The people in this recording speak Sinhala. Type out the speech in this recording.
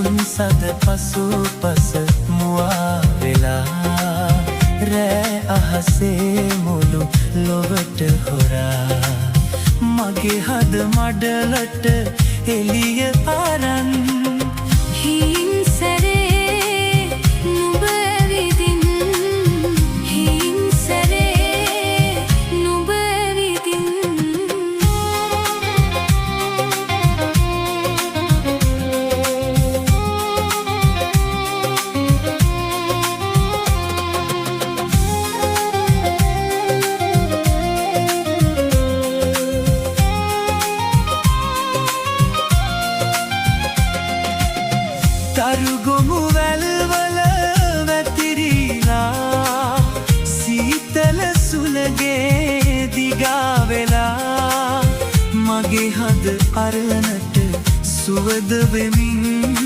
සද පසුපස මුවා වෙලා රෑ අහසේ මුළු ලොවට හොරා මගේ හද මඩලට එළිය අරන් හිංසරේ නුඹ විදින් හිංසරේ නුඹ විදින් තරුගොමු වැල්වල වැතිරිලා සීතල සුළගේ දිගා වෙලා මගේ හද අරනට සුවද වෙමින්